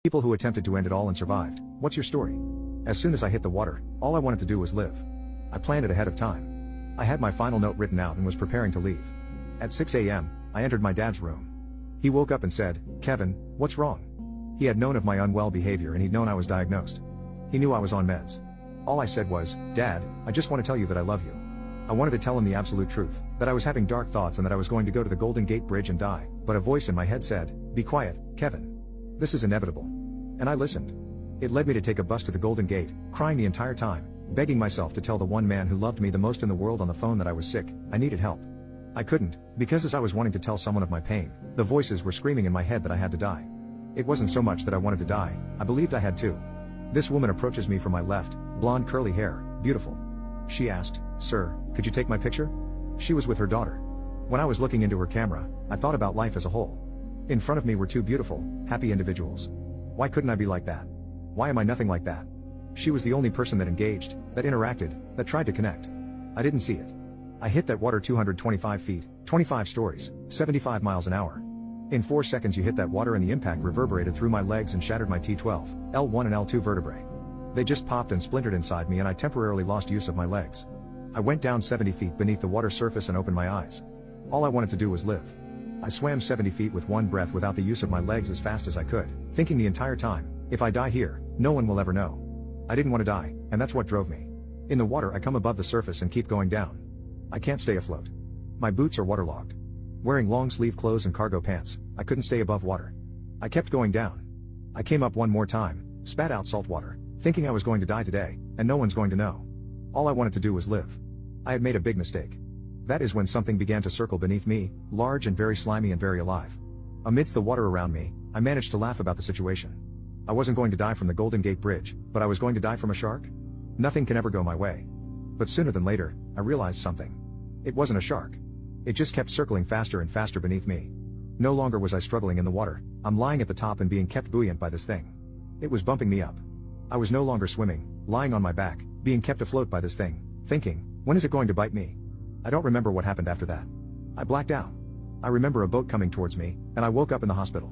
People who attempted to end it all and survived. What's your story? As soon as I hit the water, all I wanted to do was live. I planned it ahead of time. I had my final note written out and was preparing to leave. At 6 a.m., I entered my dad's room. He woke up and said, "Kevin, what's wrong?" He had known of my unwell behavior and he'd known I was diagnosed. He knew I was on meds. All I said was, "Dad, I just want to tell you that I love you." I wanted to tell him the absolute truth, that I was having dark thoughts and that I was going to go to the Golden Gate Bridge and die, but a voice in my head said, "Be quiet, Kevin. This is inevitable." And I listened. It led me to take a bus to the Golden Gate, crying the entire time, begging myself to tell the one man who loved me the most in the world on the phone that I was sick, I needed help. I couldn't, because as I was wanting to tell someone of my pain, the voices were screaming in my head that I had to die. It wasn't so much that I wanted to die, I believed I had to. This woman approaches me from my left, blonde curly hair, beautiful. She asked, "Sir, could you take my picture?" She was with her daughter. When I was looking into her camera, I thought about life as a whole. In front of me were two beautiful, happy individuals. Why couldn't I be like that? Why am I nothing like that? She was the only person that engaged, that interacted, that tried to connect. I didn't see it. I hit that water 225 feet, 25 stories, 75 miles an hour. In 4 seconds you hit that water and the impact reverberated through my legs and shattered my T12, L1 and L2 vertebrae. They just popped and splintered inside me and I temporarily lost use of my legs. I went down 70 feet beneath the water surface and opened my eyes. All I wanted to do was live. I swam 70 feet with one breath without the use of my legs as fast as I could, thinking the entire time, if I die here, no one will ever know. I didn't want to die, and that's what drove me. In the water I come above the surface and keep going down. I can't stay afloat. My boots are waterlogged. Wearing long sleeve clothes and cargo pants, I couldn't stay above water. I kept going down. I came up one more time, spat out salt water, thinking I was going to die today, and no one's going to know. All I wanted to do was live. I had made a big mistake. That is when something began to circle beneath me, large and very slimy and very alive. Amidst the water around me, I managed to laugh about the situation. I wasn't going to die from the Golden Gate Bridge, but I was going to die from a shark? Nothing can ever go my way. But sooner than later, I realized something. It wasn't a shark. It just kept circling faster and faster beneath me. No longer was I struggling in the water, I'm lying at the top and being kept buoyant by this thing. It was bumping me up. I was no longer swimming, lying on my back, being kept afloat by this thing, thinking, when is it going to bite me? I don't remember what happened after that. I blacked out. I remember a boat coming towards me, and I woke up in the hospital.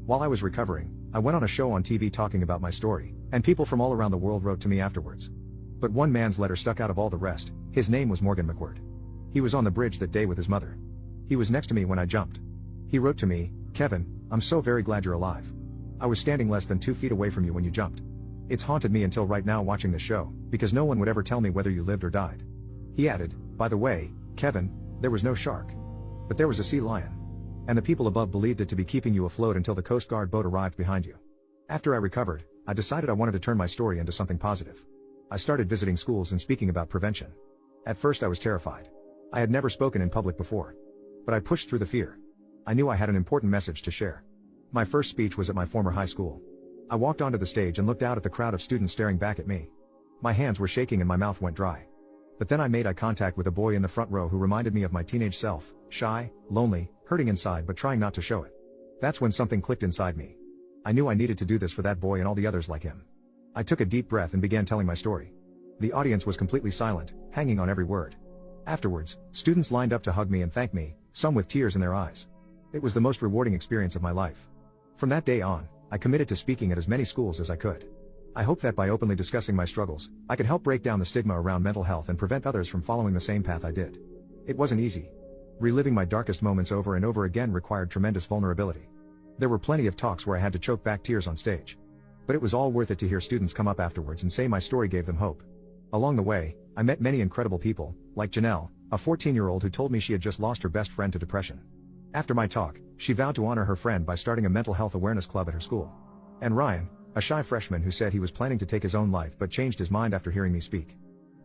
While I was recovering, I went on a show on TV talking about my story, and people from all around the world wrote to me afterwards. But one man's letter stuck out of all the rest. His name was Morgan McWhird. He was on the bridge that day with his mother. He was next to me when I jumped. He wrote to me, "Kevin, I'm so very glad you're alive. I was standing less than 2 feet away from you when you jumped. It's haunted me until right now watching this show, because no one would ever tell me whether you lived or died." He added, "By the way, Kevin, there was no shark. But there was a sea lion. And the people above believed it to be keeping you afloat until the Coast Guard boat arrived behind you." After I recovered, I decided I wanted to turn my story into something positive. I started visiting schools and speaking about prevention. At first I was terrified. I had never spoken in public before. But I pushed through the fear. I knew I had an important message to share. My first speech was at my former high school. I walked onto the stage and looked out at the crowd of students staring back at me. My hands were shaking and my mouth went dry. But then I made eye contact with a boy in the front row who reminded me of my teenage self, shy, lonely, hurting inside but trying not to show it. That's when something clicked inside me. I knew I needed to do this for that boy and all the others like him. I took a deep breath and began telling my story. The audience was completely silent, hanging on every word. Afterwards, students lined up to hug me and thank me, some with tears in their eyes. It was the most rewarding experience of my life. From that day on, I committed to speaking at as many schools as I could. I hope that by openly discussing my struggles, I could help break down the stigma around mental health and prevent others from following the same path I did. It wasn't easy. Reliving my darkest moments over and over again required tremendous vulnerability. There were plenty of talks where I had to choke back tears on stage. But it was all worth it to hear students come up afterwards and say my story gave them hope. Along the way, I met many incredible people, like Janelle, a 14-year-old who told me she had just lost her best friend to depression. After my talk, she vowed to honor her friend by starting a mental health awareness club at her school. And Ryan, a shy freshman who said he was planning to take his own life but changed his mind after hearing me speak.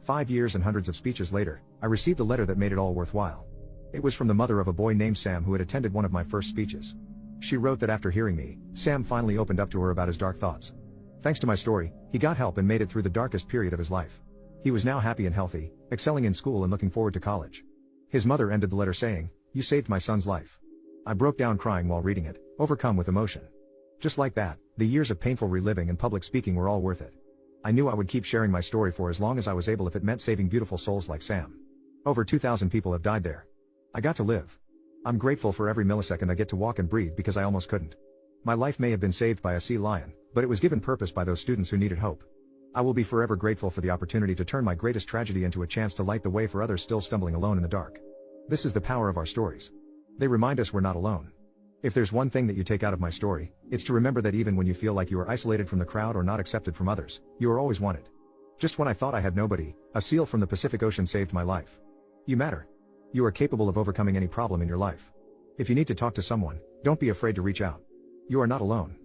5 years and hundreds of speeches later, I received a letter that made it all worthwhile. It was from the mother of a boy named Sam who had attended one of my first speeches. She wrote that after hearing me, Sam finally opened up to her about his dark thoughts. Thanks to my story, he got help and made it through the darkest period of his life. He was now happy and healthy, excelling in school and looking forward to college. His mother ended the letter saying, "You saved my son's life." I broke down crying while reading it, overcome with emotion. Just like that, the years of painful reliving and public speaking were all worth it. I knew I would keep sharing my story for as long as I was able if it meant saving beautiful souls like Sam. Over 2,000 people have died there. I got to live. I'm grateful for every millisecond I get to walk and breathe because I almost couldn't. My life may have been saved by a sea lion, But it was given purpose by those students who needed hope. I will be forever grateful for the opportunity to turn my greatest tragedy into a chance to light the way for others still stumbling alone in the dark. This is the power of our stories. They remind us we're not alone. If there's one thing that you take out of my story, it's to remember that even when you feel like you are isolated from the crowd or not accepted from others, you are always wanted. Just when I thought I had nobody, a seal from the Pacific Ocean saved my life. You matter. You are capable of overcoming any problem in your life. If you need to talk to someone, don't be afraid to reach out. You are not alone.